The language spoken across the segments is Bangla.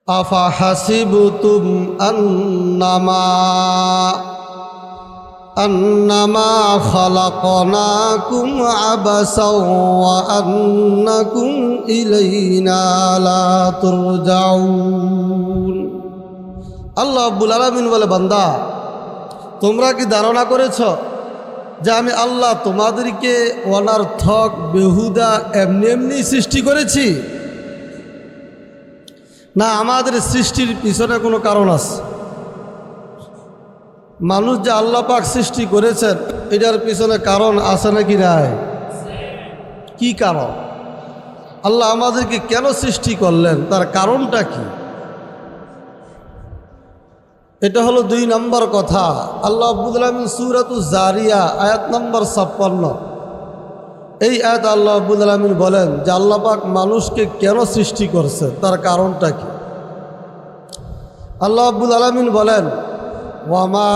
আফাহাসিবতুম আন্নামা খালাকনাকুম আবাসাও ওয়া আন্নাকুম ইলাইনা লা তুরজাউন। আল্লাহ রাব্বুল আলামিন বলে, বান্দা তোমরা কি ধারণা করেছ যে আমি আল্লাহ তোমাদেরকে অনর্থক বেহুদা এমনি এমনি সৃষ্টি করেছি? না, আমাদের সৃষ্টির পিছনে কোনো কারণ আছে। মানুষ যে আল্লাহ পাক সৃষ্টি করেছেন এটার পিছনে কারণ আছে নাকি নাই? কি কারণ? আল্লাহ আমাদেরকে কেন সৃষ্টি করলেন, তার কারণটা কি? এটা হলো 2 নম্বর কথা। আল্লাহ রাব্বুল আলামিন সূরাতুজ জারিয়া আয়াত নম্বর 56, এই আয়াত আল্লাহ রাব্বুল আলামিন বলেন যে আল্লাহ পাক মানুষকে কেন সৃষ্টি করছে, তার কারণটা কি? আল্লাহ রাব্বুল আলামিন বলেন, ওয়ামা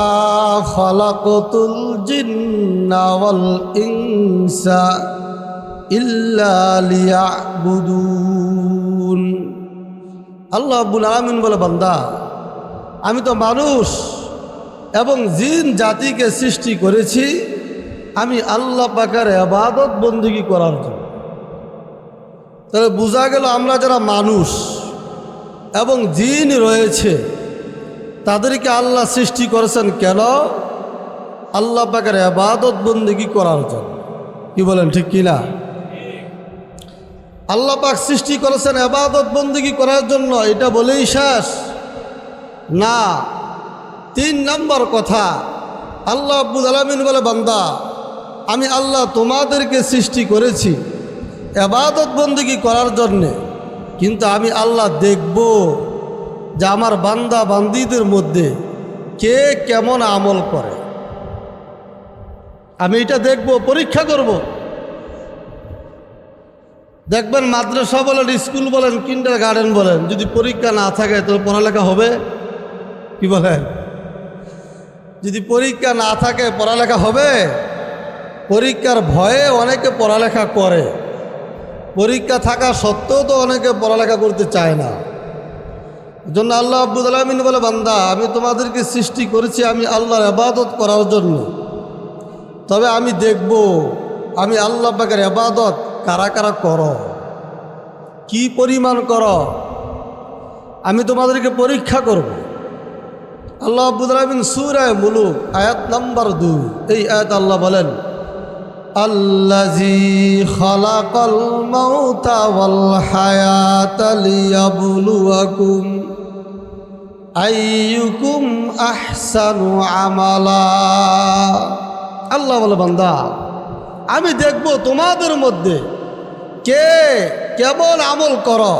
খালাকতুল জিন্না ওয়াল ইনসা ইল্লা লিয়াবুদুন। আল্লাহ রাব্বুল আলামিন বলে, বান্দা আমি তো মানুষ এবং জিন জাতিকে সৃষ্টি করেছি আমি আল্লাহ পাকের ইবাদত বন্দেগী করার জন্য। তাহলে বোঝা গেল আমরা যারা মানুষ এবং জিন রয়েছে তাদেরকে আল্লাহ সৃষ্টি করেছেন কেন? আল্লাহ পাকের ইবাদত বন্দেগী করার জন্য। কি বলেন, ঠিক কিনা? আল্লাহ পাক সৃষ্টি করেছেন ইবাদত বন্দেগী করার জন্য, এটা বলেই শেষ না। 3 নম্বর কথা, আল্লাহ রাব্বুল আলামিন বলে, বান্দা আমি আল্লাহ তোমাদেরকে সৃষ্টি করেছি ইবাদত বন্দেগী করার জন্যে, কিন্তু আমি আল্লাহ দেখব যে আমার বান্দা বান্দীদের মধ্যে কে কেমন আমল করে। আমি এটা দেখব, পরীক্ষা করব। দেখবেন মাদ্রাসা বলেন, স্কুল বলেন, কিন্ডারগার্টেন বলেন, যদি পরীক্ষা না থাকে তাহলে পড়ালেখা হবে? কি বলেন? যদি পরীক্ষা না থাকে পড়ালেখা হবে? পরীক্ষার ভয়ে অনেকে পড়ালেখা করে, পরীক্ষা থাকা সত্ত্বেও তো অনেকে পড়ালেখা করতে চায় না। জন্য আল্লাহ রাব্বুল আলামিন বলে, বান্দা আমি তোমাদেরকে সৃষ্টি করেছি আমি আল্লাহর ইবাদত করার জন্য, তবে আমি দেখব আমি আল্লাহ পাকের ইবাদত কারা কারা করো, কি পরিমাণ করো, আমি তোমাদেরকে পরীক্ষা করব। আল্লাহ রাব্বুল আলামিন সূরা মুলুক আয়াত নম্বর 2, এই আয়াত আল্লাহ বলেন, আল্লাযী খালাকাল মাউতা ওয়াল হায়াতা লিয়াবলুয়াকুম আইয়ুকুম আহসানু আমালা। আল্লাহ বলে, বান্দা আমি দেখব তোমাদের মধ্যে কে কেমন আমল করো,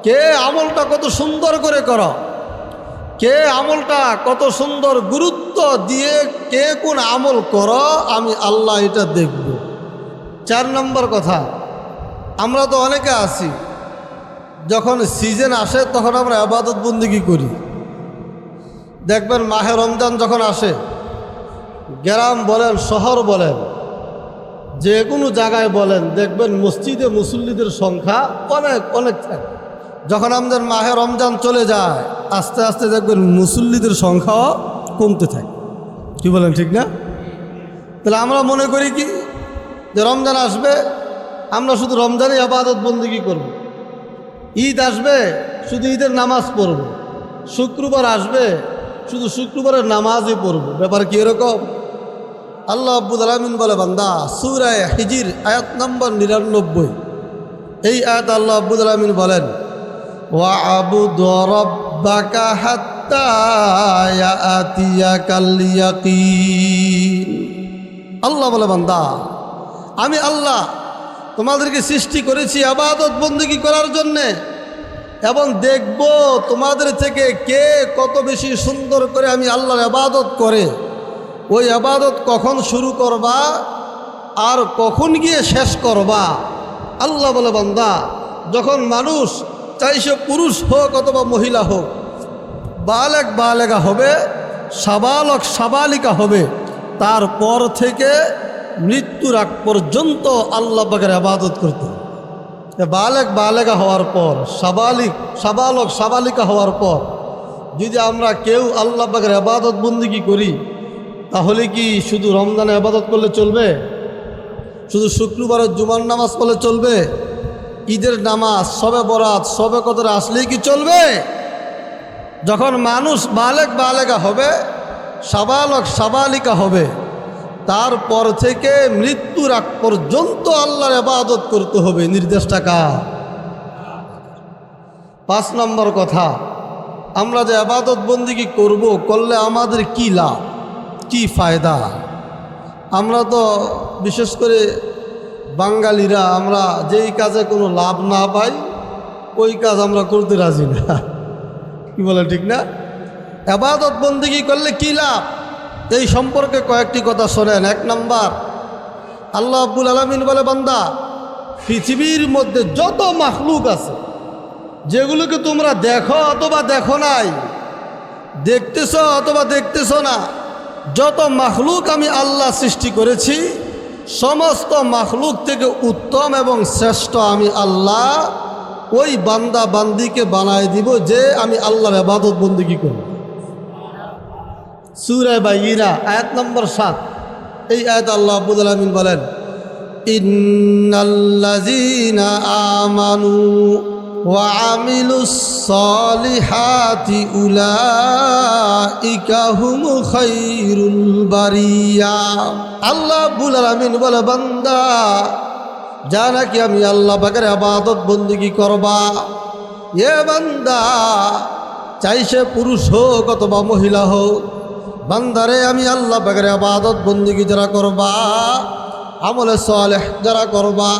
কে আমলটা কত সুন্দর করে করো, কে আমলটা কত সুন্দর গুরুত্ব দিয়ে কে কোন আমল করো, আমি আল্লাহ এটা দেখব। 4 নম্বর কথা, আমরা তো অনেকে আছি যখন সিজন আসে তখন আমরা ইবাদত বন্দেগী করি। দেখবেন মাহে রমজান যখন আসে, গ্রাম বলেন শহর বলেন যে কোনো জায়গায় বলেন, দেখবেন মসজিদে মুসল্লিদের সংখ্যা অনেক অনেক থাকে। যখন আমাদের মাহে রমজান চলে যায় আস্তে আস্তে দেখবেন মুসল্লিদের সংখ্যাও কমতে থাকে। কি বলেন, ঠিক না? তাহলে আমরা মনে করি কি যে রমজান আসবে আমরা শুধু রমজানে ইবাদত বন্দেগী করব, ঈদ আসবে শুধু ঈদের নামাজ পড়ব, শুক্রবার আসবে শুধু শুক্রবারের নামাজই পড়ব। ব্যাপার কি এরকম? আল্লাহ রাব্বুল আলামিন বলে, বান্দা সূরা হিজর আয়াত নম্বর 99, এই আয়াত আল্লাহ রাব্বুল আলামিন বলেন, ওয়া'বুদ রাব্বাকা হাত্তা ইয়াতিয়াকাল ইয়াকিন। আল্লাহ বলে, বান্দা আমি আল্লাহ তোমাদেরকে সৃষ্টি করেছি ইবাদত বন্দেগী করার জন্যে, এবং দেখব তোমাদের থেকে কে কত বেশি সুন্দর করে আমি আল্লাহর ইবাদত করে। ওই ইবাদত কখন শুরু করবা আর কখন গিয়ে শেষ করবা। আল্লাহ বলে, বান্দা যখন মানুষ চাই সে পুরুষ হোক অথবা মহিলা হোক, বালেক বালেগা হবে, সাবালক সাবালিকা হবে, তারপর থেকে মৃত্যুর আগ পর্যন্ত আল্লাহ পাকের ইবাদত করতে হবে। বালেগা হওয়ার পর, সাবালিকা হওয়ার পর যদি আমরা কেউ আল্লাহ পাকের ইবাদত বন্দেগী করি, তাহলে কি শুধু রমজানে ইবাদত করলে চলবে? শুধু শুক্রবারের জুমার নামাজ পড়লে চলবে? ঈদের নামাজ, শবে বরাত, শবে কদর আসলেই কি চলবে? যখন মানুষ বালেগা হবে, সাবালিকা হবে, তারপর থেকে মৃত্যুর আগ পর্যন্ত আল্লাহর ইবাদত করতে হবে। নির্দেশটা কার? 5 নম্বর কথা, আমরা যে ইবাদত বন্দেগী করলে আমাদের কি লাভ, কি ফায়দা? আমরা তো বিশেষ করে বাঙালিরা, আমরা যেই কাজে কোনো লাভ না পাই ওই কাজ আমরা করতে রাজি না। কি বলে, ঠিক না? ইবাদত বন্দেগী করলে কি লাভ, এই সম্পর্কে কয়েকটি কথা শোনেন। 1 নম্বর, আল্লাহ রাব্বুল আলামিন বলে, বান্দা, পৃথিবীর মধ্যে যত মাখলুক আছে, যেগুলোকে তোমরা দেখো অথবা দেখো নাই, দেখতেছ অথবা দেখতেছ না, যত মাখলুক আমি আল্লাহ সৃষ্টি করেছি, সমস্ত মাখলুক থেকে উত্তম এবং শ্রেষ্ঠ আমি আল্লাহ ওই বান্দা বান্দিকে বানায় দিব যে আমি আল্লাহর ইবাদত বন্দেগী করব। সূরা বাইয়িনা আয়াত নম্বর 7। এই আয়াত আল্লাহ রাব্বুল আলামিন বলেন, ইন্নাল্লাযীনা আমানু ওয়া আমিলুস সলিহাতি উলাইকা হুম খায়রুল বারিয়া। আল্লাহ রাব্বুল আলামিন বলে, বান্দা, যা নাকি আমি আল্লাহ পাকের ইবাদত বন্দেগী করবা, এ বান্দা, চাই সে পুরুষ হোক অথবা মহিলা হোক, বান্দারে আমি আল্লাহ পাকের ইবাদত বন্দেগী যারা করবা, আমলে সালেহ যারা করবা,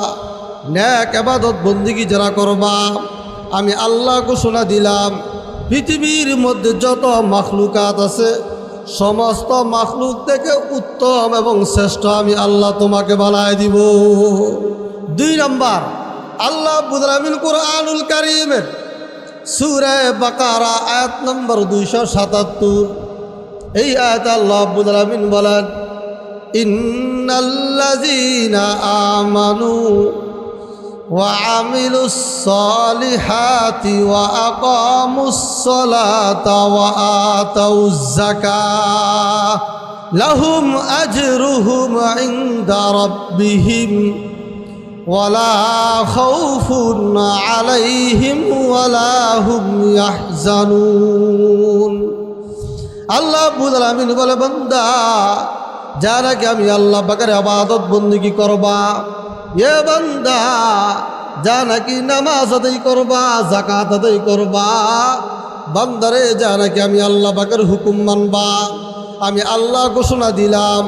নেক ইবাদত বন্দেগী যারা করবা, আমি আল্লাহ ঘোষণা দিলাম, পৃথিবীর মধ্যে যত মাখলুকাত আছে, সমস্ত মাখলুক থেকে উত্তম এবং শ্রেষ্ঠ আমি আল্লাহ তোমাকে বানায় দিব। 2 নম্বর, আল্লাহ রাব্বুল আলামিন কুরআনুল কারীমের সূরা বাকারা আয়াত নম্বর 277, এই আয়াত আল্লাহ রাব্বুল আলামিন বলেন, ইন্নাল্লাযীনা আমানু ওয়া আমিলুস সলিহাতি ওয়া আকামুস সালাতা ওয়া আতাউজ যাকাহ লাহুম আজরুহুম ইনদা রাব্বিহিম ওয়ালা খাউফুন আলাইহিম ওয়ালা হুম ইয়াহজানুন। আল্লাহ রাব্বুল আলামিন বলে, বান্দা, যারা কি আমি আল্লাহ পাকের ইবাদত বন্দেগী করবা, এ বান্দা, যা নাকি নামাজ আদায় করবা, যাকাত আদায় করবা, বান্দারে, যা নাকি আমি আল্লাহ পাকের হুকুম মানবা, আমি আল্লাহ ঘোষণা দিলাম,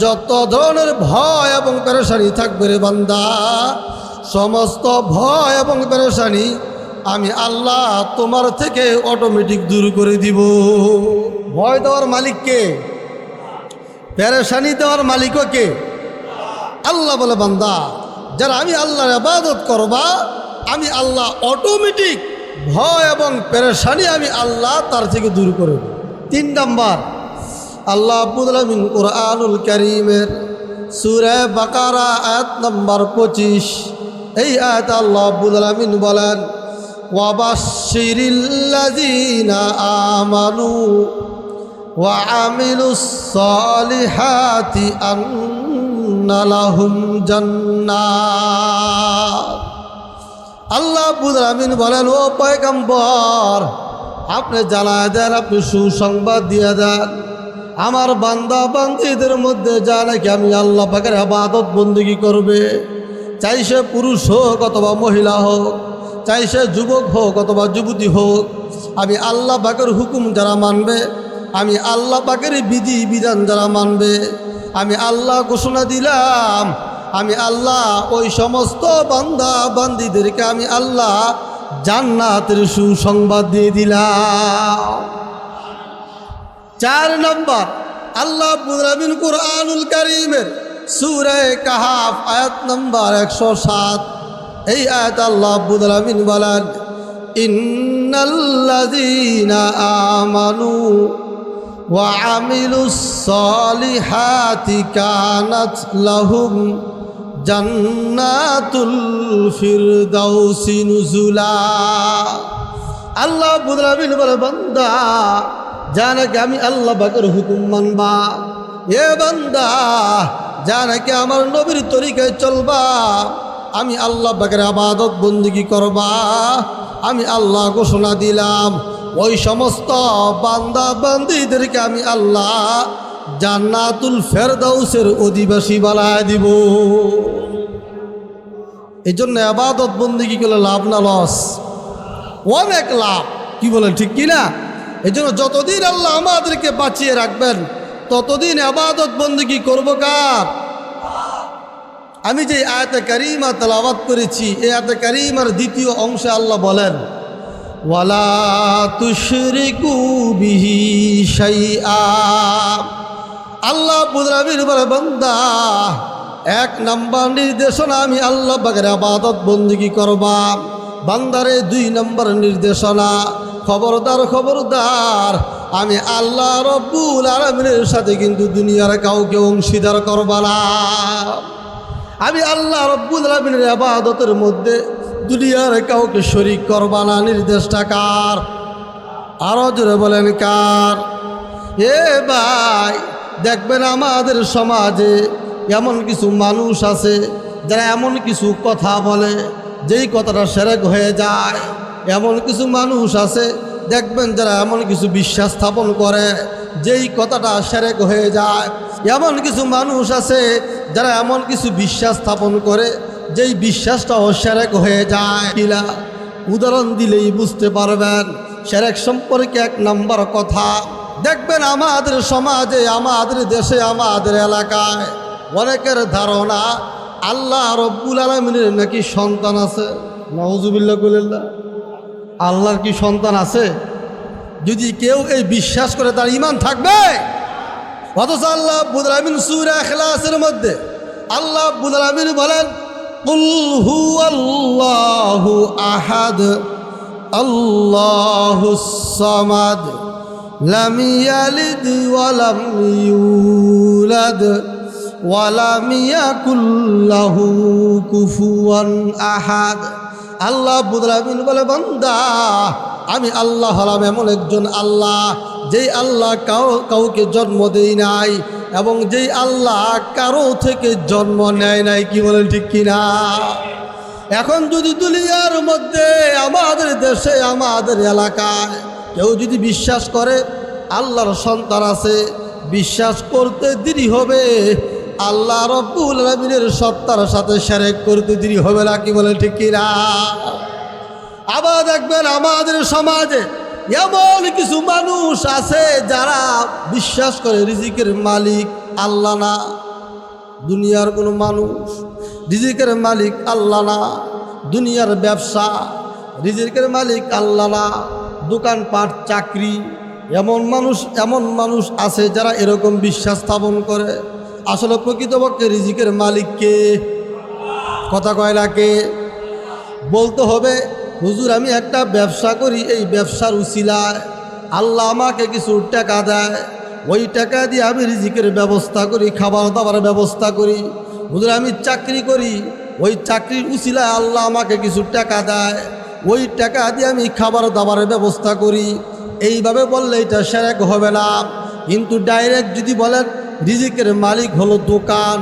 যত ধরনের ভয় এবং পেরেশানি থাকবে রে বান্দা, সমস্ত ভয় এবং পেরেশানি আমি আল্লাহ তোমার থেকে অটোমেটিক দূর করে দিব। ভয় দেওয়ার মালিক কে? পেরেশানি দেওয়ার মালিকও কে? আল্লাহ বলে, বান্দা, যারা আমি আল্লাহর ইবাদত করবা, আমি আল্লাহ অটোমেটিক ভয় এবং পেরেশানি আমি আল্লাহ তার থেকে দূর করে দেব। 3 নম্বর, আল্লাহ রাব্বুল আলামিন কুরআনুল কারীমের সূরা বাকারা আয়াত নম্বর 25, এই আয়াত আল্লাহ রাব্বুল আলামিন বলেন, ওয়াবাশশিরিল্লাযীনা আমানু ওয়া আমিলুস সলিহাতি আন্না লাহুম জান্নাত। আল্লাহ রাব্বুল আলামিন বলেন, ও পয়গম্বর, আপনি জানায় দেন, আপনি সুসংবাদ দিয়ে দেন আমার বান্দা বান্দীদের মধ্যে, যা নাকি আমি আল্লাহ পাকের ইবাদত বন্দেগী করবে, চাই সে পুরুষ হোক অথবা মহিলা হোক, চাই সে যুবক হোক অথবা যুবতী হোক, আমি আল্লাহ পাকের হুকুম যারা মানবে, আমি আল্লাহ পাকের বিধি বিধান যারা মানবে, আমি আল্লাহ ঘোষণা দিলাম, আমি আল্লাহ ওই সমস্ত বান্দা বান্দীদেরকে আমি আল্লাহ জান্নাতের সুসংবাদ দিয়ে দিলাম। 4 নম্বর, আল্লাহ রাব্বুল আলামিন কুরআনুল কারীমের সূরা কাহাফ আয়াত নম্বর 107, এই আয়াত আল্লাহ রাব্বুল আলামিন বলেন, ইন্নাল্লাযীনা আমানু ওয়া আমিলুস সলিহাতি কানাত লাহুম জান্নাতুল ফিরদাউসি নুজুলা। আল্লাহ রাব্বুল আলামিন বলে, বান্দা জানে কি আমি আল্লাহ পাকের হুকুম মানবা, এ বান্দা জানে কি আমার নবীর তরিকায় চলবা, আমি আল্লাহ পাকের ইবাদত বন্দেগী করবা, আমি আল্লাহ ঘোষণা দিলাম ওই সমস্ত বান্দা বান্দীদেরকে আমি আল্লাহ জান্নাতুল ফেরদাউসের অধিবাসী বানায় দিব। এই জন্য ইবাদত বন্দেগী করলে লাভ না লস? অনেক লাভ। কি বলেন, ঠিক কিনা? এই জন্য যতদিন আল্লাহ আমাদেরকে বাঁচিয়ে রাখবেন ততদিন ইবাদত বন্দেগী করব কার? আমি যে আয়াতে কারিমা তেলাওয়াত করেছি, এই আয়াতে কারিমার দ্বিতীয় অংশে আল্লাহ বলেন, ওয়ালা তুশরিকু বিহি শাইআ। আল্লাহ রাব্বুল আলামিন বলে, বান্দা এক নাম্বার নির্দেশনা আমি আল্লাহ পাকের ইবাদত বন্দেগী করবা। বান্দারে দুই নম্বর নির্দেশনা, খবরদার খবরদার আমি আল্লাহ রাব্বুল আলামিনের সাথে কিন্তু দুনিয়ার কাউকে অংশীদার করবা না। আমি আল্লাহ রাব্বুল আলামিনের ইবাদতের মধ্যে দুনিয়ার কাউকে শরীক করবা না। নির্দেশটা কার? আরো জোরে বলেন কার? এ ভাই, দেখবেন আমাদের সমাজে এমন কিছু মানুষ আছে যারা এমন কিছু কথা বলে যেই কথাটা শিরক হয়ে যায়। এমন কিছু মানুষ আছে দেখবেন যারা এমন কিছু বিশ্বাস স্থাপন করে যেই কথাটা শিরক হয়ে যায়। এমন কিছু মানুষ আছে যারা এমন কিছু বিশ্বাস স্থাপন করে যেই বিশ্বাসটাও শিরক হয়ে যায়। কিলা উদাহরণ দিলেই বুঝতে পারবেন শিরক সম্পর্কে এক নম্বর কথা। দেখবেন আমাদের সমাজে, আমাদের দেশে, আমাদের এলাকায় অনেকের ধারণা আল্লাহ রাব্বুল আলামিনের নাকি সন্তান আছে। নাউজুবিল্লাহ কুলিল্লাহ। আল্লাহর কি সন্তান আছে? যদি কেউ এই বিশ্বাস করে তার ঈমান থাকবে? অথচ আল্লাহ রাব্বুল আলামিন সূরা ইখলাসের মধ্যে আল্লাহ রাব্বুল আলামিন বলেন, কুল হুয়াল্লাহু আহাদ আল্লাহুস সামাদ লাম ইয়ালিদ ওয়া লাম ইউলাদ ওয়া লাম ইয়াকুল লাহু কুফুয়ান আহাদ। আল্লাহ রাব্বুল আলামিন বলে, বান্দা আমি আল্লাহ হলাম এমন একজন আল্লাহ যেই আল্লাহ কাউকে জন্ম দেই নাই এবং যেই আল্লাহ কারো থেকে জন্ম নেয় নাই। কি বলেন, ঠিক কিনা? এখন যদি দুনিয়ার মধ্যে, আমাদের দেশে, আমাদের এলাকায় কেউ যদি বিশ্বাস করে আল্লাহর সন্তান আছে, বিশ্বাস করতে দেরি হবে, আল্লাহ রাব্বুল আলামিনের সত্তার সাথে শিরক করতে দেরি হবে না। কি বলেন, ঠিক কিনা? আবার দেখবেন আমাদের সমাজে এমন কিছু মানুষ আছে যারা বিশ্বাস করে রিজিকের মালিক আল্লাহ না, দুনিয়ার কোনো মানুষ। রিজিকের মালিক আল্লাহ না, দুনিয়ার ব্যবসা। রিজিকের মালিক আল্লাহ না, দোকানপাট, চাকরি। এমন মানুষ আছে যারা এরকম বিশ্বাস স্থাপন করে। আসলে প্রকৃতপক্ষে রিজিকের মালিক কে? কথা কয় না কে? বলতে হবে, হুজুর আমি একটা ব্যবসা করি, এই ব্যবসার উসিলায় আল্লাহ আমাকে কিছু টাকা দেয়, ওই টাকা দিয়ে আমি রিজিকের ব্যবস্থা করি, খাবার দাবার ব্যবস্থা করি। হুজুর আমি চাকরি করি, ওই চাকরির উসিলায় আল্লাহ আমাকে কিছু টাকা দেয়, ওই টাকা দিয়ে আমি খাবার দাবারের ব্যবস্থা করি। এইভাবে বললে এটা শিরক হবে না। কিন্তু ডাইরেক্ট যদি বলেন রিজিকের মালিক হলো দোকান,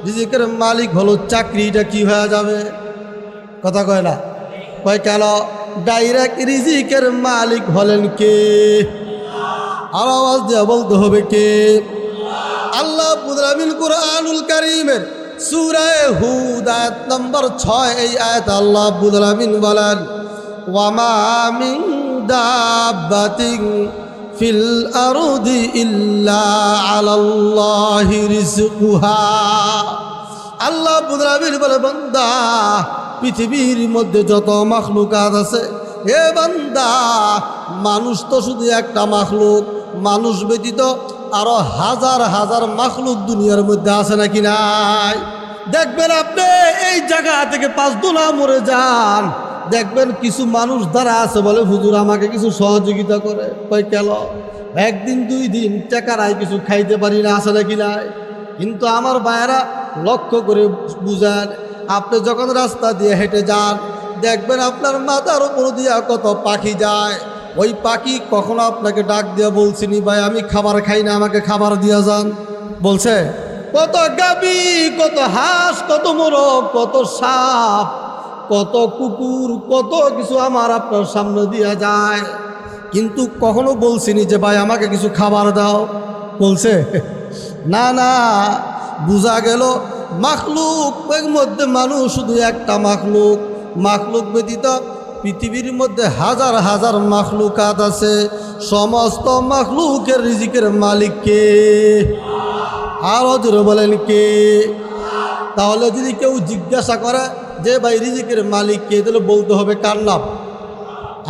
রিজিকের মালিক হলো চাকরি, এটা কি হয়ে যাবে? কথা কয় না? কয় কেন? ডাইরেক্ট রিজিকের মালিক হলেন কে? আর আওয়াজ দিয়ে বলতে হবে কে? আল্লাহ রাব্বুল আলামিন কুরআনুল কারীমের সূরা হুদ আয়াত নম্বর 6 এই আয়াত আল্লাহ রাব্বুল আলামিন বলেন, ওয়া মা মিন দাব্বাতিন ফিল আরদি ইল্লা আলাল্লাহি রিজকুহা। আল্লাহ রাব্বুল আলামিন বলে, বান্দা পৃথিবীর মধ্যে যত মাখলুকাত আছে, এ বান্দা মানুষ তো শুধু একটা মাখলুক, মানুষ ব্যতীত আরো হাজার হাজার মাখলুক দুনিয়ার মধ্যে আছে নাকি নাই? দেখবেন আপনি এই জায়গা থেকে 5 দুনা মরে যান, দেখবেন কিছু মানুষ দ্বারা আছে বলে, হুজুর আমাকে কিছু সহযোগিতা করে। কই কেন? একদিন 2 দিন টাকা নাই, কিছু খাইতে পারি না, আছে নাকি নাই? কিন্তু আমার ভাইয়েরা লক্ষ্য করে বুঝান। আপনি যখন রাস্তা দিয়ে হেঁটে যান দেখবেন আপনার মাথার উপর দিয়া কত পাখি যায়। ওই পাখি কখনো আপনাকে ডাক দিয়ে বলছিনি ভাই আমি খাবার খাই না, আমাকে খাবার দিয়া যান? বলছে? কত গাবি, কত হাঁস, কত মোরগ, কত সাপ, কত কুকুর, কত কিছু আমার আপনার সামনে দিয়া যায়, কিন্তু কখনো বলছিনি যে ভাই আমাকে কিছু খাবার দাও? বলছে? না না, বোঝা গেল মাখলুক এর মধ্যে মানুষ শুধু একটা মাখলুক। মাখলুক ব্যতীত পৃথিবীর মধ্যে হাজার হাজার মাখলুকাত আছে। সমস্ত মাখলুকের রিজিকের মালিক কে? আরো জোরে বলেন কে? তাহলে যদি কেউ জিজ্ঞাসা করে যে ভাই রিজিকের মালিক কে, তাহলে বলতে হবে কার নাম?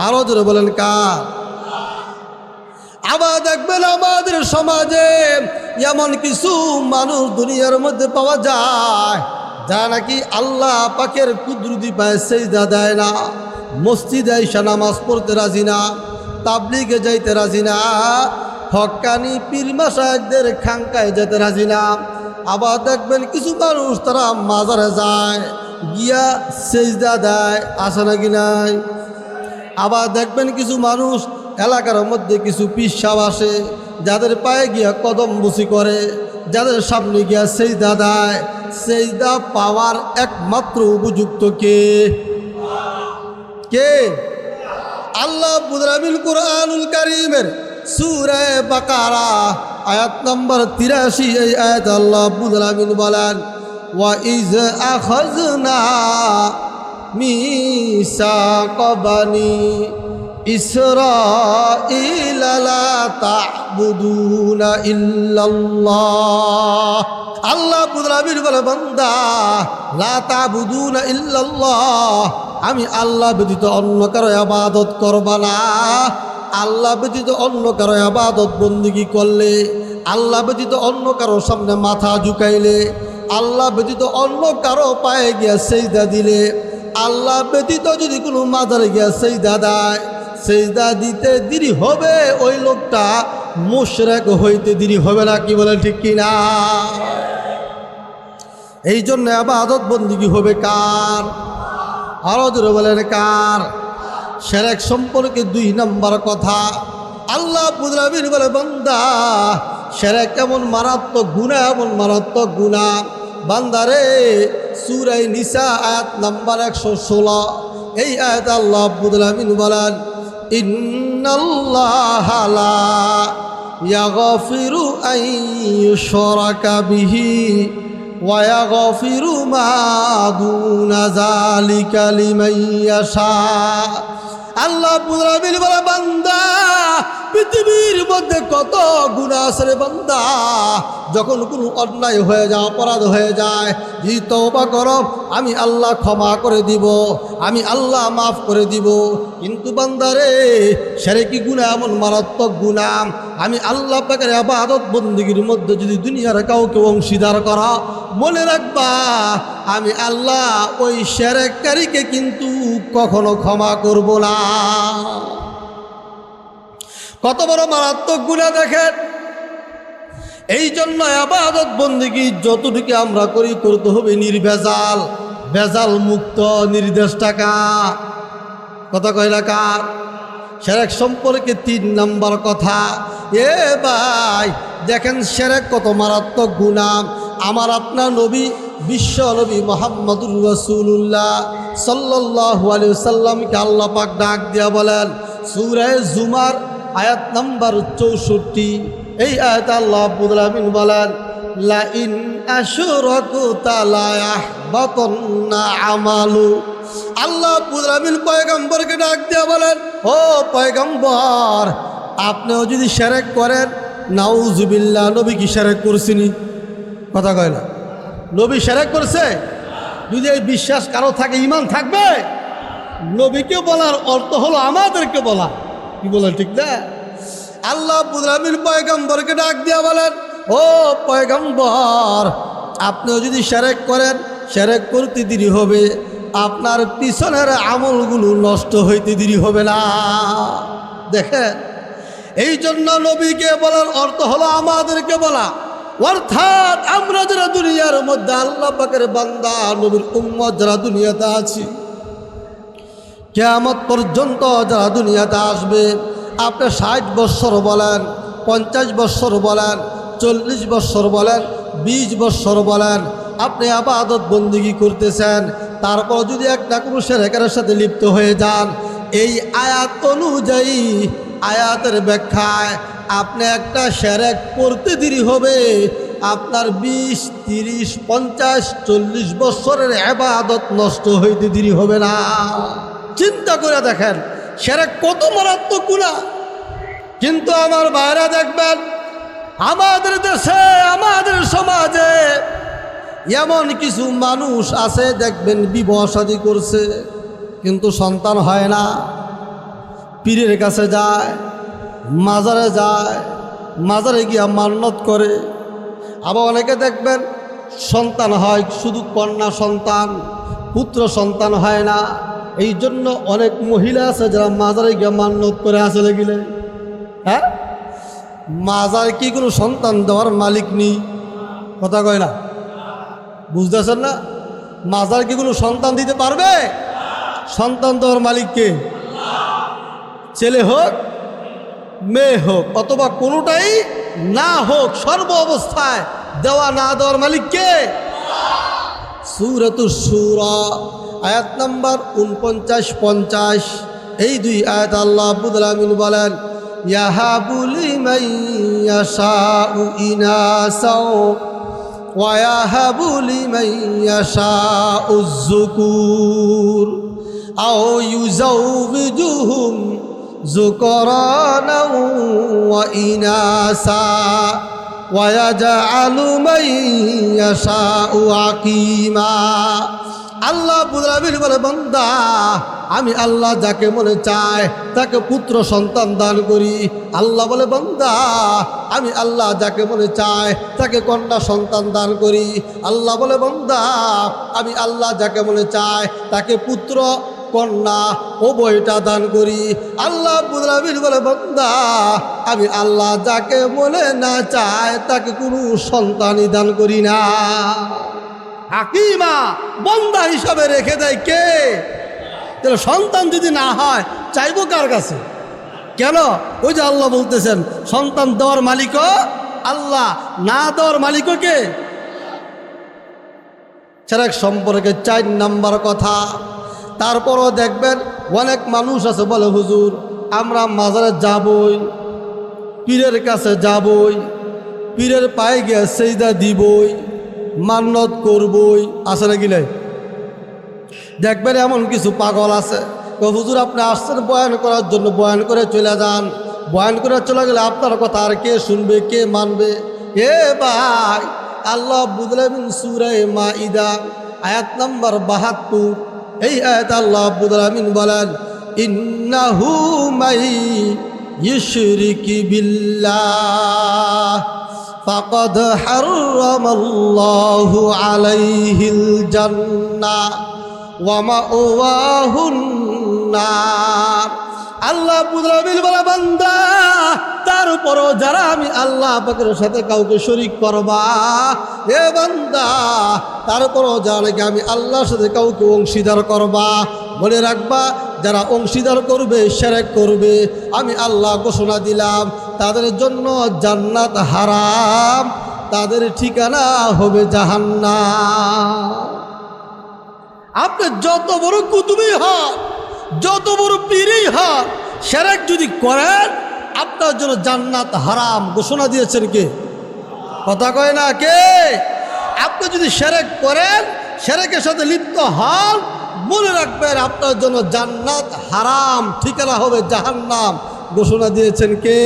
আরো জোরে বলেন কার? আবার দেখবেন আমাদের সমাজে এমন কিছু মানুষ দুনিয়ার মধ্যে পাওয়া যায় যা নাকি আল্লাহ পাকের কুদরতি পায় সেজদা দেয় না, মসজিদে এসে নামাজ পড়তে রাজি না, তাবলিগে যাইতে রাজি না, হক্কানি পীর মাশায়েখদের খানকায় যেতে রাজি না। আবার দেখবেন কিছু মানুষ তারা মাজারে যায়, গিয়া সেজদা দেয়, আছে নাকি নাই? আবার দেখবেন কিছু মানুষ এলাকার মধ্যে কিছু পিসাব আসে, যাদের পায়ে গিয়া কদম বুসি করে, যাদের সামনে গিয়া সেজদা দেয়। সেজদা পাওয়ার একমাত্র উপযুক্ত কে? কে? আল্লাহ বুদরাবিল কুরআনুল কারীমের সূরা বাকারা আয়াত নম্বর 83, এই আয়াত আল্লাহ বুদরাবিল বলেন, ওয়া ইজ আখাযনা মিসাকা বানি ইসরাঈল লা তা'বুদুনা ইল্লাল্লাহ। আল্লাহ বুদরাবির বলে, বান্দা লা তা'বুদুনা ইল্লাল্লাহ, আমি আল্লাহ ব্যতীত অন্য কারো ইবাদত করবা না। আল্লাহ ব্যতীত অন্য কারো ইবাদত বন্দেগী করলে, আল্লাহ ব্যতীত অন্য কারো সামনে মাথা ঝুঁকাইলে, আল্লাহ ব্যতীত অন্য কারো পায়ে গিয়া সেজদা দিলে, আল্লাহ ব্যতীত যদি কোনো মাজারে গিয়া সেজদা দেয়, সেজদা দিতে দেরি হবে, ওই লোকটা মুশরিক হইতে দেরি হবে না। কি বলে ঠিক কিনা? এই জন্য ইবাদত বন্দেগী হবে কার? আরো জোরে বলেন কার? শিরক সম্পর্কে 2 নম্বর কথা আল্লাহ বুদরাবির বলে, বান্দা শিরক এমন মারাত্মক গুনাহ, এমন মারাত্মক গুনাহ বান্দারে। সূরা নিসা আয়াত নম্বর 116, এই আয়াত আল্লাহ বুদরাবিন বলেন, ইন্নাল্লাহা লা ইয়াগফিরু আন ইউশরাকা বিহি ওয়া ইয়াগফিরু মা দুনা যালিকা লিমান ইয়াশা। আল্লাহ বুদরাবিন বলে, বান্দা পৃথিবীর মধ্যে কত গুনাহ আছে রে বান্দা। যখন কোনো অন্যায় হয়ে যায়, অপরাধ হয়ে যায়, যদি তওবা করো আমি আল্লাহ ক্ষমা করে দিব, আমি আল্লাহ মাফ করে দিব। কিন্তু বান্দারে শিরকি গুনাহ এমন মারাত্মক গুনাহ, আমি আল্লাহ পাকের ইবাদত বন্দেগীর মধ্যে যদি দুনিয়ার কাউকে অংশীদার করা, মনে রাখবা আমি আল্লাহ ওই শিরককারীকে কিন্তু কখনো ক্ষমা করব না। কত বড় মারাত্মক গুনাহ দেখেন। এই জন্য ইবাদত বন্দেগী যতটুকু আমরা করি করতে হবে নির্ভেজাল, ভেজাল মুক্ত। নির্দেশ টাকা কথা কইলা কার? শিরক সম্পর্কে 3 নম্বর কথা। এ ভাই দেখেন শিরক কত মারাত্মক গুনাহ। আমার আপনার নবী, বিশ্ব নবী মুহাম্মদুর রাসূলুল্লাহ সাল্লাল্লাহু আলাইহি ওয়াসাল্লামকে আল্লাহ পাক ডাক দিয়া বলেন সূরা জুমার আয়াত নম্বর 64, এই আয়াত আল্লাহ রাব্বুল আলামিন বলেন, লা ইন আশরাকতা লা ইয়াহবাতান্না আমালু। আল্লাহ রাব্বুল আলামিন পয়গম্বরকে ডাক দিয়া বলেন, ও পয়গম্বর, আপনিও যদি শিরক করেন, নাউজুবিল্লাহ, নবী কি শিরক করছেনি? কথা কয় না। নবী শিরক করছে? যদি এই বিশ্বাস কারো থাকে, ঈমান থাকবে। নবীকে বলার অর্থ হলো আমাদেরকে বলা। কি বলেন ঠিক না? আল্লাহ রাব্বুল আলামিন পয়গম্বরকে ডাক দিয়া বলেন, ও পয়গম্বর, আপনিও যদি শিরক করেন, শিরক করতে দেরি হবে, আপনার পিছনের আমলগুলো নষ্ট হইতে দেরি হবে না। দেখেন, এই জন্য নবীকে বলার অর্থ হলো আমাদেরকে বলা। অর্থাৎ আমরা যারা দুনিয়ার মধ্যে আল্লাহ পাকের বান্দা নবীর উম্মত যারা দুনিয়াতে আছি, কিয়ামত পর্যন্ত যারা দুনিয়াতে আসবে, আপনি 60 বৎসর বলেন, 50 বৎসর বলেন, 40 বৎসর বলেন, 20 বৎসর বলেন, আপনি ইবাদত বন্দেগী করতেছেন, তারপর যদি একটা কোনো শিরকের সাথে লিপ্ত হয়ে যান, এই আয়াত অনুযায়ী আয়াতের ব্যাখ্যায় আপনি একটা শিরক করতে দেরি হবে, আপনার 20, 30, 50, 40 বৎসরের ইবাদত নষ্ট হইতে দেরি হবে না। চিন্তা করে দেখেন শিরক কত মারাত্মক গুনাহ। কিন্তু আমার ভাইরা দেখবেন আমাদের দেশে, আমাদের সমাজে এমন কিছু মানুষ আছে দেখবেন বিবাহ শাদী করছে কিন্তু সন্তান হয় না, পীরের কাছে যায়, মাজারে গিয়া মান্নত করে। আবার অনেকে দেখবেন সন্তান হয় শুধু কন্যা সন্তান, পুত্র সন্তান হয় না। এই জন্য অনেক মহিলা আছে যারা মাজারে গিয়া মান্নত করে আসলে গেলে, হ্যাঁ, মাজার কি কোনো সন্তান দেওয়ার মালিক নেই? কথা কয় না, বুঝতেছেন না? মাজার কি কোনো সন্তান দিতে পারবে? সন্তান দেওয়ার মালিক কে? ছেলে হোক মেয়ে হোক অথবা কোনোটাই না হোক, সর্ব অবস্থায় দেওয়া না দেওয়ার মালিক কে? সূরাতুশ শূরা আয়াত নাম্বার 49-50, এই দুই আয়াত আল্লাহ রাব্বুল আলামিন বলেন, ইয়াহাবু লিমান ইয়াশাউ ইনাসাও ওয়া ইয়াহাবু লিমান ইয়াশাউ যুকুর আও ইউযাউযুহুম যুকরানা ওয়া ইনাসা ওয়া ইয়াজআলু মান ইয়াশাউ আকিমা। আল্লাহ বলে, বান্দা আমি আল্লাহ যাকে মনে চায় তাকে পুত্র সন্তান দান করি। আল্লাহ বলে, বান্দা আমি আল্লাহ যাকে মনে চায় তাকে কন্যা সন্তান দান করি। আল্লাহ বলে, বান্দা আমি আল্লাহ যাকে মনে চায় তাকে পুত্র কন্যা উভয়টা দান করি। আল্লাহ বলে, বান্দা আমি আল্লাহ যাকে মনে না চায় তাকে কোনো সন্তানই দান করি না। হাকিমা বান্দা হিসাবে রেখে দেয় কে? তাহলে সন্তান যদি না হয় চাইবো কার কাছে? কেন? ওই যে আল্লাহ বলতেছেন সন্তান দেওয়ার মালিকও আল্লাহ, না দেওয়ার মালিকও কে? শিরক সম্পর্কে 4 নাম্বার কথা। তারপরও দেখবেন অনেক মানুষ আছে বলে, হুজুর আমরা মাজারে যাবই, পীরের কাছে যাবই, পীরের পায়ে গিয়ে সেজদা দিবই, মান্নত করবই, আছে না গিলে? দেখবেন এমন কিছু পাগল আছে, হুজুর আপনি আসছেন বয়ান করার জন্য, বয়ান করে চলে যান, বয়ান করে চলে গেলে আপনার কথা আর কে শুনবে, কে মানবে? এ ভাই, আল্লাহ বুদলামিন সূরা মাইদা আয়াত নাম্বার 72, এই আয়াত আল্লাহ বুদলামিন বলেন, ইন্নাহু মাই ইউশরিকি বিল্লাহ ফাকাদ হারামাল্লাহু আলাইহিল জান্নাহ ওয়া মাওয়াহুন নার। আল্লাহ বুদলামিন বলে, বান্দা তারপরও যারা আমি আল্লাহ পাকের সাথে কাউকে শরীক করবা, এ বান্দা তারপরও যারা নাকি আমি আল্লাহর সাথে কাউকে অংশীদার করবা, মনে রাখবা যারা অংশীদার করবে, শিরক করবে, আমি আল্লাহ ঘোষণা দিলাম তাদের জন্য জান্নাত হারাম, তাদের ঠিকানা হবে জাহান্নাম। আপনি যত বড় কুতুবই হন, যত বড় পীরই হন, শিরক যদি করেন আপনার জন্য জান্নাত হারাম ঘোষণা দিয়েছেন কে? কথা কয় না কে? আপনি যদি শিরক করেন, শিরকের সাথে লিপ্ত হন, মনে রাখবেন আপনার জন্য জান্নাত হারাম, ঠিকানা হবে জাহান্নাম, ঘোষণা দিয়েছেন কে?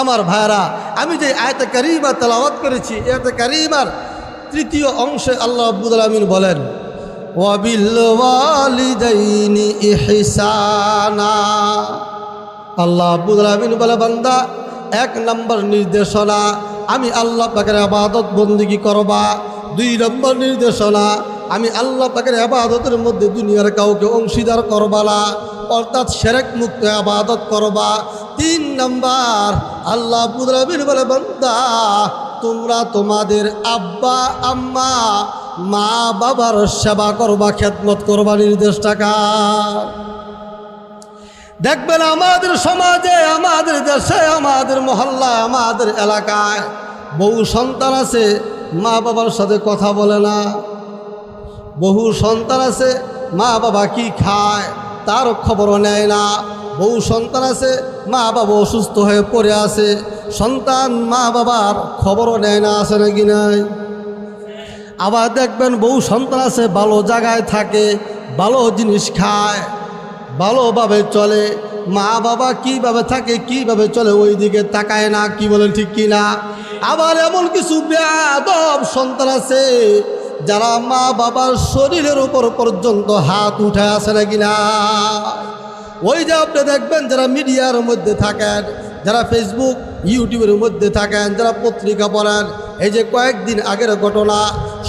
আমার ভাইরা, আমি যে আয়াতে কারিমা তেলাওয়াত করেছি, আয়াতে কারিমার 3য় অংশে আল্লাহ রাব্বুল আলামিন বলেন, ওয়াবিল ওয়ালিদাইনি ইহসানা। আল্লাহ রাব্বুল আলামিন বলে, বান্দা 1 নম্বর নির্দেশনা আমি আল্লাহ পাকের ইবাদত বন্দেগী করবা। 2 নম্বর নির্দেশনা আমি আল্লাহ পাকের ইবাদতের মধ্যে দুনিয়ার কাউকে অংশীদার করবা না, অর্থাৎ শিরক মুক্ত ইবাদত করবা। 3 নাম্বার আল্লাহ রাব্বুল আলামিন বলে বান্দা তোমরা তোমাদের আব্বা আম্মা মা বাবার সেবা করবা, খেদমত করবা। নির্দেশটা কার? দেখবেন আমাদের সমাজে, আমাদের দেশে, আমাদের মহল্লায়, আমাদের এলাকায় বহু সন্তান আছে মা বাবার সাথে কথা বলে না। বহু সন্তান আছে মা বাবা কি খায় তার খবরও নেয় না। বহু সন্তান আছে মা বাবা অসুস্থ হয়ে পড়ে আছে, সন্তান মা বাবার খবরও নেয় না। আছে নাকি নাই? আবার দেখবেন বহু সন্তান আছে ভালো জায়গায় থাকে, ভালো জিনিস খায়, ভালোভাবে চলে, মা বাবা কিভাবে থাকে কিভাবে চলে ওই দিকে তাকায় না। কি বলেন ঠিক কি না? আবার এমন কিছু বেয়াদব সন্তান আছে যারা মা বাবার শরীরের উপর পর্যন্ত হাত উঠায়। আছে নাকি না? ওই যে আপনি দেখবেন যারা মিডিয়ার মধ্যে থাকেন, যারা ফেসবুক ইউটিউবের মধ্যে থাকেন, যারা পত্রিকা পড়েন, এই যে কয়েকদিন আগের ঘটনা,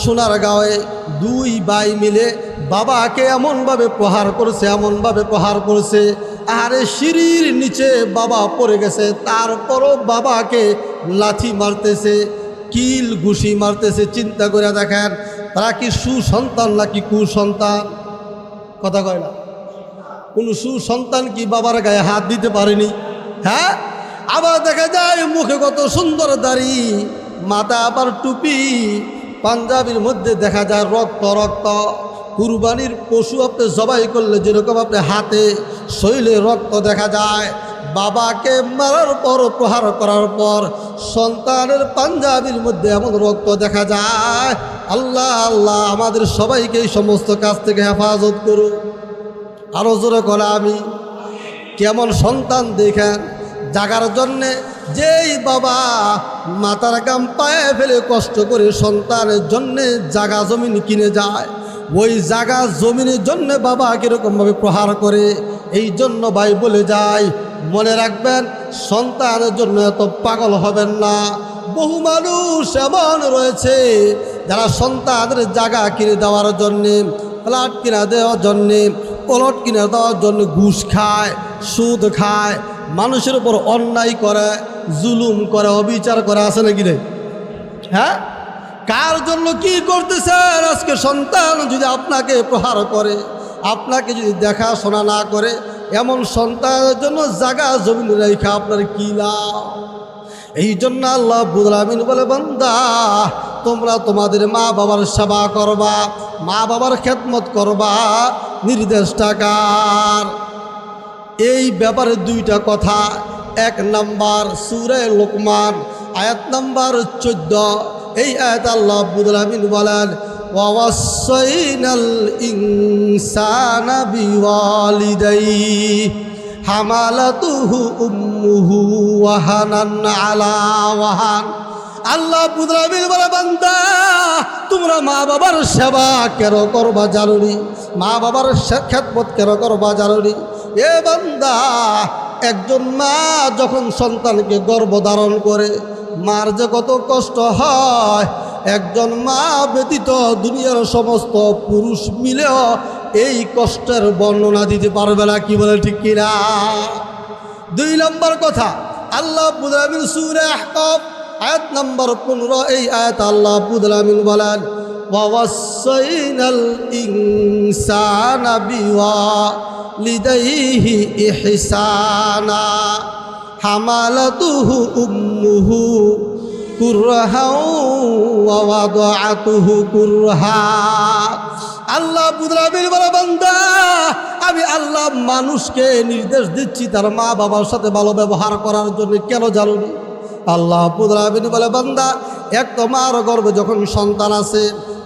সোনারগাঁওয়ে 2 ভাই মিলে বাবাকে এমনভাবে প্রহার করেছে, এমনভাবে প্রহার করেছে, আরে সিঁড়ির নিচে বাবা পড়ে গেছে, তারপরও বাবাকে লাথি মারতেছে, কিল ঘুষি মারতেছে। চিন্তা করে দেখেন তারা কি সুসন্তান নাকি কুসন্তান? কথা কয় না। কোনো সুসন্তান কি বাবার গায়ে হাত দিতে পারেনি? হ্যাঁ। আবার দেখা যায় মুখে কত সুন্দর দাড়ি, মাথা আবার টুপি, পাঞ্জাবির মধ্যে দেখা যায় রক্ত রক্ত। কুরবানির পশু আপনি জবাই করলে যেরকম আপনি হাতে শরীরে রক্ত দেখা যায়, বাবাকে মারার পর প্রহার করার পর সন্তানের পাঞ্জাবির মধ্যে এমন রক্ত দেখা যায়। আল্লাহ আল্লাহ আমাদের সবাইকে এই সমস্ত কাজ থেকে হেফাজত করুন। আরো জোরে করে আমি। কেমন সন্তান দেখেন, জাগার জন্যে যেই বাবা মাথার গাম পায়ে ফেলে কষ্ট করে সন্তানের জন্যে জাগা জমিন কিনে যায়, ওই জাগা জমিনের জন্যে বাবা কীরকমভাবে প্রহার করে। এই জন্য ভাই বলে যায়, মনে রাখবেন সন্তানের জন্য এত পাগল হবেন না। বহু মানুষ এমন রয়েছে যারা সন্তানের জায়গা কিনে দেওয়ার জন্যে, ফ্ল্যাট কিনে দেওয়ার জন্যে, প্লট কিনে দেওয়ার জন্য ঘুষ খায়, সুদ খায়, মানুষের উপর অন্যায় করে, জুলুম করে, অবিচার করে। আছে নাকি রে? হ্যাঁ। কার জন্য কি করতেছেন? আজকে সন্তান যদি আপনাকে প্রহার করে, আপনাকে যদি দেখাশোনা না করে, এমন সন্তানের জন্য জায়গা জমিন রেখা আপনার কি লাভ? এই জন্য আল্লাহ রাব্বুল আলামিন বলে বান্দা তোমরা তোমাদের মা বাবার সেবা করবা, মা বাবার খেদমত করবা। নির্দেশটা কার? এই ব্যাপারে 2টা কথা। 1 নাম্বার সূরা লোকমান আয়াত নাম্বার 14। এই আয়াত আল্লাহ রাব্বুল আলামিন বলেন, ওয়াসাইনাল ইনসানা বিওয়ালিদাইহি হামালাতুহু উম্মুহু ওয়াহানান আলা ওয়াহান। আল্লাহ রাব্বুল আলামিন বলে বান্দা তোমরা মা বাবার সেবা কেন করবা জানোনি? মা বাবার খেদমত কেন করবা জানোনি? এ বান্দা, একজন মা যখন সন্তানকে গর্ভধারণ করে, মার যে কত কষ্ট হয়, একজন মা ব্যতীত দুনিয়ার সমস্ত পুরুষ মিলেও এই কষ্টের বর্ণনা দিতে পারবে না। কি বলে ঠিক কিনা? 2 নম্বর কথা, আল্লাহ রাব্বুল আলামিন সূরা আহকাফ আয়াত নাম্বার 15। এই আয়াত আল্লাহ রাব্বুল আলামিন বলেন, ওয়াসাইনাল ইনসানা বিওয়ালিদাইহি ইহসানা হামালাতুহু উম্মুহু কুরহা ওয়া ওয়াদাআতুহু কুরহা। আল্লাহ রাব্বুল আলামিন বলে বান্দা আমি আল্লাহ মানুষকে নির্দেশ দিচ্ছি তার মা বাবার সাথে ভালো ব্যবহার করার জন্য। কেন জানুনি? আল্লাহ রাব্বুল আলামিন বলে বান্দা এক তো মার গর্ভে যখন সন্তান আছে,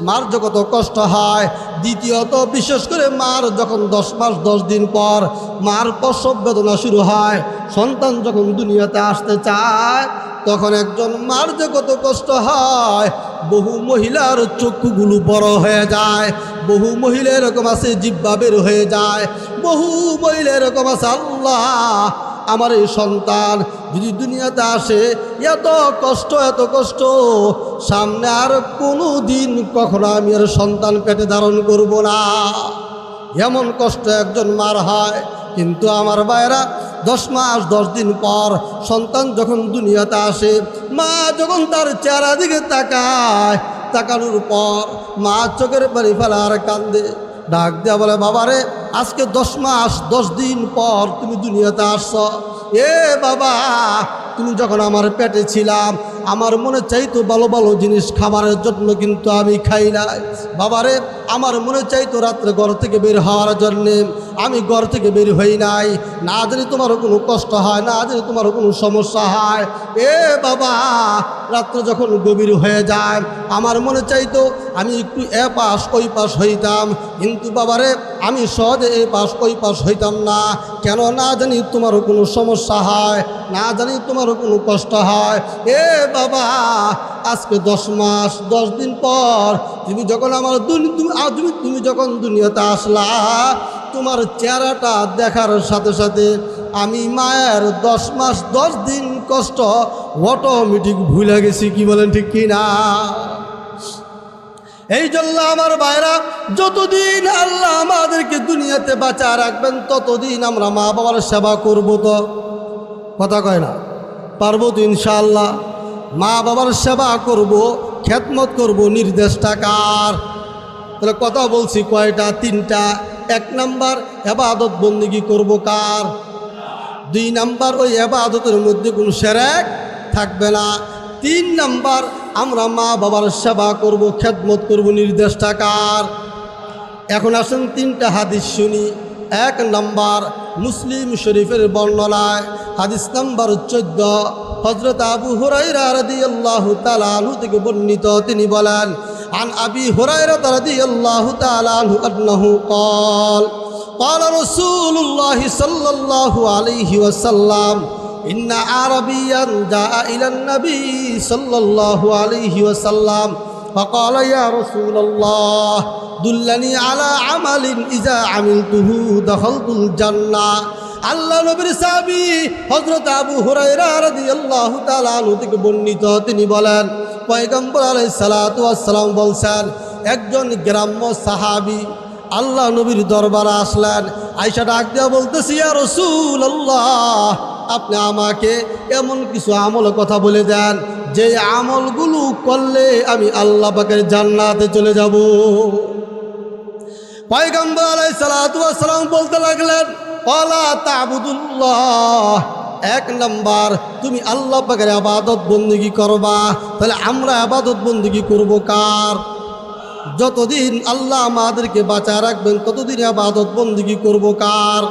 মার যে কত কষ্ট হয়। দ্বিতীয়ত বিশেষ করে মার যখন 10 মাস 10 দিন পর মার প্রসব বেদনা শুরু হয়, সন্তান যখন দুনিয়াতে আসতে চায়, তখন একজন মার যে কত কষ্ট হয়। বহু মহিলার চক্ষুগুলো বড় হয়ে যায়, বহু মহিলা এরকম আছে জিহ্বা বের হয়ে যায়, বহু মহিলা এরকম আছে আল্লাহ আমার এই সন্তান যদি দুনিয়াতে আসে এত কষ্ট, সামনে আর কোনো দিন কখনো আমি আর সন্তান পেটে ধারণ করব না। এমন কষ্ট একজন মার হয়। কিন্তু আমার ভাইরা 10 মাস 10 দিন পর সন্তান যখন দুনিয়াতে আসে, মা যখন তার চেহারা দিকে তাকায়, তাকানোর পর মা চোখের পানি ফেলে আর কান্দে, ডাক দেয়া বলে, বাবারে আজকে 10 মাস 10 দিন পর তুমি দুনিয়াতে আসছ। এ বাবা, তুমি যখন আমার পেটে ছিলাম আমার মনে চাইতো ভালো ভালো জিনিস খাবারের জন্য, কিন্তু আমি খাই নাই। বাবারে আমার মনে চাইতো রাত্রে ঘর থেকে বের হওয়ার জন্যে, আমি ঘর থেকে বের হই নাই। না জানি তোমার কোনো কষ্ট হয়, না জানি তোমার কোনো সমস্যা হয়। এ বাবা, রাত্রে যখন গভীর হয়ে যায় আমার মনে চাইতো আমি একটু এ পাশ ওই পাশ হইতাম, কিন্তু বাবারে আমি সহজে এ পাশ ওই পাশ হইতাম না। কেন? না জানি তোমার কোনো সমস্যা হয়, না জানি তোমার কোনো কষ্ট হয়। এ বাবা, আজকে 10 মাস 10 দিন পর তুমি যখন আমার তুমি যখন দুনিয়াতে আসলা, তোমার চেহারাটা দেখার সাথে সাথে আমি মায়ের 10 মাস 10 দিন কষ্ট অটোমেটিক ভুলে গেছি। কি বলেন ঠিক কি না? এই জন্য আমার ভাইরা, যতদিন আল্লাহ আমাদেরকে দুনিয়াতে বাঁচা রাখবেন ততদিন আমরা মা বাবার সেবা করব। তো কথা কয় না? পারবো তো ইনশাআল্লাহ। মা বাবার সেবা করব, খেদমত করব, নির্দেশটা কার? তাহলে কথা বলছি কয়টা? 3টা। 1 নাম্বার ইবাদত বন্দেগী করব কার? 2 নাম্বার ওই ইবাদতের মধ্যে কোনো শিরক থাকবে না। 3 নাম্বার আমরা মা বাবার সেবা করব, খেদমত করব, নির্দেশটা কার? এখন আসেন 3টা হাদিস শুনি। 1 নাম্বার মুসলিম শরীফের বর্ণনায় হাদিস নাম্বার 14, হযরত আবু হুরায়রা রাদিয়াল্লাহু তাআলা আনহু থেকে বর্ণিত। তিনি বলেন, আন আবি হুরায়রা রাদিয়াল্লাহু তাআলা আনহু আন্নাহু ক্বাল ক্বালা রাসূলুল্লাহ সাল্লাল্লাহু আলাইহি ওয়াসাল্লাম ইন্না আরাবিয়ান জাআ ইলান নবী সাল্লাল্লাহু আলাইহি ওয়াসাল্লাম ফাকালা ইয়া রাসূলুল্লাহ দুল্লানি আলা আমালিন ইজা আমিলতুহু দাখালতুল জান্নাহ। আল্লাহ নবীর সাহাবী হযরত আবু হুরায়রা রাদিয়াল্লাহু তাআলা আনহু থেকে বর্ণিত। তিনি বলেন, পয়গম্বর আলাইহিস সালাতু ওয়াস সালাম বলছেন, একজন গ্রাম্য সাহাবী আল্লাহ নবীর দরবারে আসলেন। আয়েশা ডাক দিয়া বলতেছি, ইয়া রাসূলুল্লাহ, আপনি আমাকে এমন কিছু আমল কথা বলে দেন যে আমলগুলো করলে আমি আল্লাহ পাকের জান্নাতে চলে যাব। পয়গম্বর আলাইহিস সালাতু ওয়াস সালাম বলতে লাগলেন, ওয়ালা তা'বুদুল্লাহ, 1 নাম্বার তুমি আল্লাহ পাকের ইবাদত বন্দেগী করবা। তাহলে আমরা ইবাদত বন্দেগী করব কার? যতদিন আল্লাহ আমাদেরকে বাঁচা রাখবেন ততদিন ইবাদত বন্দেগী করব কার?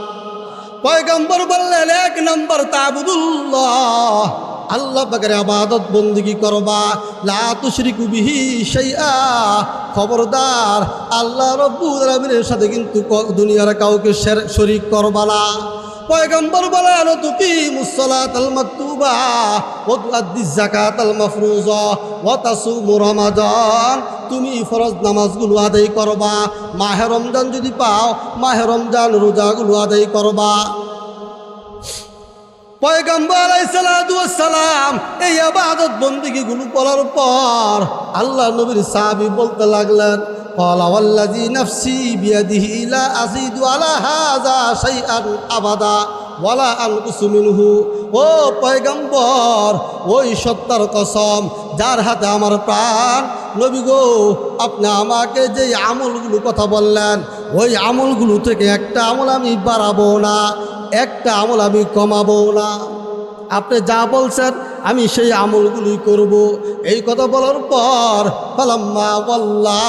পয়গম্বর বললেন, 1 নাম্বার তা'বুদুল্লাহ, আল্লাহ পাকের ইবাদত বন্দেগী করবা। লা তুশরিকু বিহি শাইআ, খবরদার আল্লাহ রাব্বুল আলামিনের সাথে কিন্তু দুনিয়ার কাউকে শরীক করবা না। পয়গম্বর বলেন, তুকিমুস সালাতাল মাকতুবা ওয়া তুআদ্দিজ যাকাতাল মাফরুজা ওয়া তাসুমু রমাদান, তুমি ফরজ নামাজগুলো আদায় করবা। মাহে রমজান যদি পাও, মাহে রমজান রোজাগুলো আদায় করবা। পয়গম্বর আলাইহিস সালাতু ওয়াস সালাম এই ইবাদত বন্দেগীগুলো করার পর আল্লাহ নবীর সাহাবী বলতে লাগলেন, ক্বালা ওয়াল্লাযী নাফসি বিয়াদিহি লা আযীদু আলা হাযা শাইআন আবাদা ওয়ালা আনকুসু মিনহু। ও পয়গম্বর, ওই সত্তার কসম যার হাতে আমার প্রাণ, নবী গো, আপনি আমাকে যে আমলগুলো কথা বললেন ওই আমলগুলো থেকে একটা আমল আমি বাড়াবো না, একটা আমল আমি কমাবো না। আপনি যা বলছেন আমি সেই আমলগুলোই করব। এই কথা বলার পর ফালাম্মা ওয়াল্লাহ,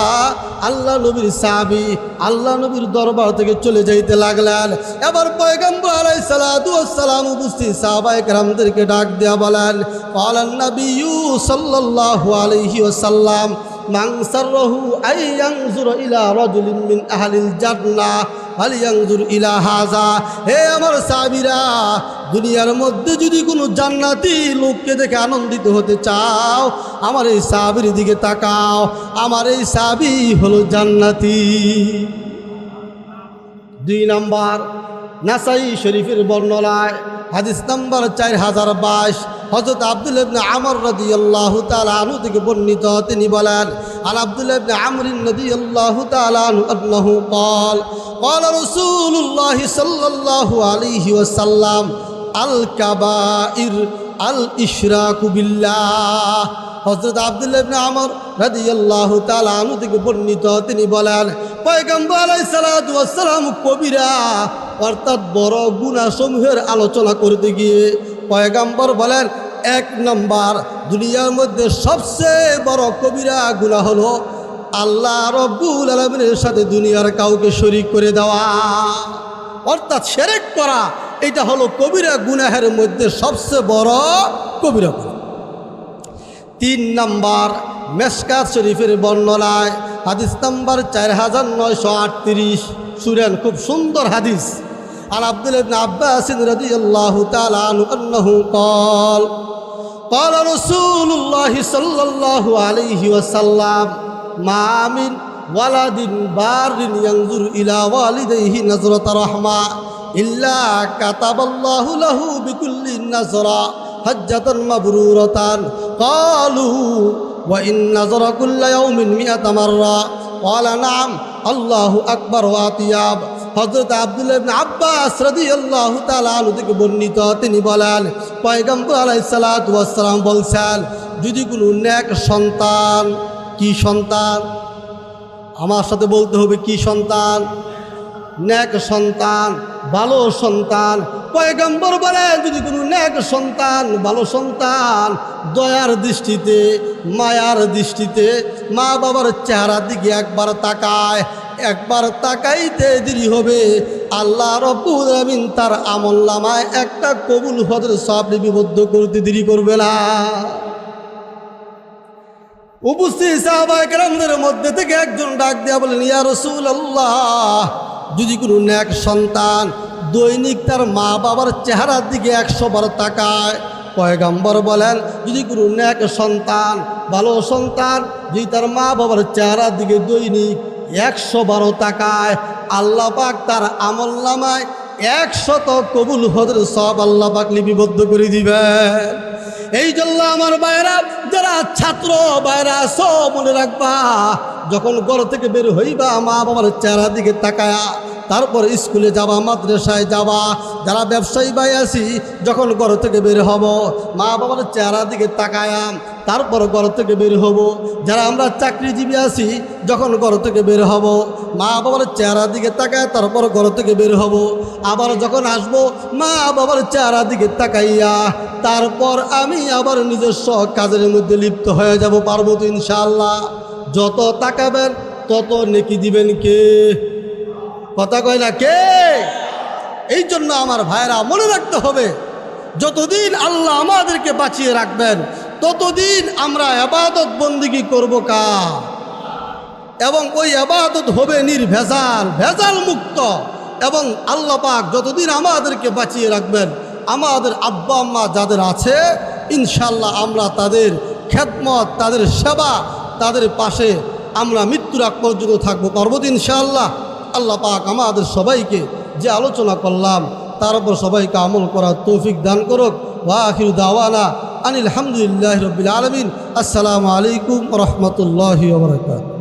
আল্লাহ নবীর সাহাবী আল্লাহ নবীর দরবার থেকে চলে যাইতে লাগলেন। এবার পয়গম্বর আলাইহিস সালাতু ওয়াস সালাম উপস্থিত সাহাবায়ে কেরামদেরকে ডাক দেয়া বলেন, ক্বালান নাবিয়্যু সাল্লাল্লাহু আলাইহি ওয়াসাল্লাম মান সাররাহু আই ইয়ানজুরা ইলা রাজুলিন মিন আহলিল জান্নাহ ফালিয়ানজুর ইলা হাযা। হে আমার সাহাবীরা, দুনিয়ার মধ্যে যদি কোনো জান্নাতি লোককে দেখে আনন্দিত হতে চাও, আমার এই সাহাবীর দিকে তাকাও, আমার এই সাহাবী হলো জান্নাতি। 2 নাম্বার নাসাই শরীফের বর্ণনায় হাদিস নাম্বার 4022, হযরত আব্দুল্লাহ ইবনে আমর রাদিয়াল্লাহু তাআলা আনহু থেকে বর্ণিত। তিনি বলেন, আন আব্দুল্লাহ ইবনে আমর রাদিয়াল্লাহু তাআলা আনহু আন্নাহু ক্বাল ক্বালা রাসূলুল্লাহ সাল্লাল্লাহু আলাইহি ওয়াসাল্লাম আল কাবাইর আল ইশরাকু বিল্লাহ। হযরত আব্দুল্লাহ ইবনে আমর রাদিয়াল্লাহু তাআলা আনহু থেকে বর্ণিত, তিনি বলেন পয়গম্বর আলাইহিস সালাতু ওয়াস সালাম কবিরা অর্থাৎ বড় গুনাহ সমূহের আলোচনা করতে গিয়ে পয়গম্বর বলেন 1 নম্বর দুনিয়ার মধ্যে সবচেয়ে বড় কবিরা গুনাহ হলো আল্লাহ রব্বুল আলামিনের সাথে দুনিয়ার কাউকে শরীক করে দেওয়া, অর্থাৎ শিরক করা। এটা হলো কবিরা গুনাহের মধ্যে সবচেয়ে বড় কবিরা গুনাহ। 3 নম্বর মেশকাত শরীফের বর্ণনায় হাদিস নাম্বার 4938 শুনেন, খুব সুন্দর হাদিস। আর আব্দুল্লাহ ইবনে আব্বাস রাদিয়াল্লাহু তাআলা আনহু আন্নাহু قال قال رسول الله صلى الله عليه وسلم ما من ولد بار ينظر إلى والديه نظرة رحمة إلا كتب الله له بكل نظرة حجة مبرورة قالوا وإن نظر كل يوم 100 مرة قال نعم الله أكبر وأطيب। হযরত আব্দুল্লাহ ইবনে আব্বাস রাদিয়াল্লাহু তাআলা আনহু থেকে বর্ণিত, তিনি বলেন পয়গম্বর আলাইহিস সালাতু ওয়াস সালাম বলছেন, যদি কোনো নেক সন্তান, কি সন্তান, আমার সাথে বলতে হবে কি সন্তান, নেক সন্তান, ভালো সন্তান। পয়গম্বর বলেন যদি কোনো নেক সন্তান, ভালো সন্তান দয়ার দৃষ্টিতে, মায়ার দৃষ্টিতে মা বাবার চেহারার দিকে একবার তাকায়, একবার তাকাইতে দেরি হবে, আল্লাহ রাব্বুল আমিন তার আমলনামায় একটা কবুল হজের সওয়াব লিপিবদ্ধ করতে দেরি করবে না। উপস্থিত সাহাবায়ে কেরামদের মধ্যে থেকে একজন ডাক দিয়া বলেন, ইয়া রাসূলুল্লাহ, যদি কোনো নেক সন্তান দৈনিক তার মা বাবার চেহারার দিকে 100 বার তাকায়, পয়গম্বর বলেন যদি কোনো নেক সন্তান, ভালো সন্তান যদি তার মা বাবার চেহারার দিকে দৈনিক 100 বার তাকায়, আল্লাহ পাক তার আমলনামায় 100 কবুল হজের সওয়াব আল্লাহ পাক লিপিবদ্ধ করে দিবেন। এই জন্য আমার ভাইরা, যারা ছাত্র ভাইরা আছো, মনে রাখবা যখন ঘর থেকে বের হইবা মা বাবার চেহারার দিকে তাকায়া তারপর স্কুলে যাবা, মাদ্রাসায় যাবা। যারা ব্যবসায়ী ভাই আছি, যখন ঘর থেকে বের হব মা বাবার চেহারার দিকে তাকায়া তারপর ঘর থেকে বের হব। যারা আমরা চাকরিজীবী আছি, যখন ঘর থেকে বের হব মা বাবার চেহারার দিকে তাকায় তারপর ঘর থেকে বের হব। আবার যখন আসবো মা বাবার চেহারার দিকে তাকাইয়া তারপর আমি আবার নিজস্ব কাজের মধ্যে লিপ্ত হয়ে যাব। পারবো তো ইনশাআল্লাহ? যত তাকাবেন তত নেকি দিবেন কে? কথা কয় না কে? এই জন্য আমার ভাইরা মনে রাখতে হবে, যতদিন আল্লাহ আমাদেরকে বাঁচিয়ে রাখবেন ততদিন আমরা ইবাদত বন্দেগী করব কার, এবং ওই ইবাদত হবে নির্ভেজাল, ভেজাল মুক্ত। এবং আল্লাহ পাক যতদিন আমাদেরকে বাঁচিয়ে রাখবেন, আমাদের আব্বা আম্মা যাদের আছে ইনশাল্লাহ আমরা তাদের খেদমত, তাদের সেবা, তাদের পাশে আমরা মৃত্যুর আগ পর্যন্ত থাকবো। পারবো ইনশাআল্লাহ? আল্লাহ পাক আমাদের সবাইকে যে আলোচনা করলাম তার উপর সবাইকে আমল করার তৌফিক দান করুক। ওয়া আখিরু দাওয়ানা আনিল হামদুলিল্লাহি রাব্বিল আলামিন। আসসালামু আলাইকুম ওয়া রাহমাতুল্লাহি ওয়া বারাকাতুহু।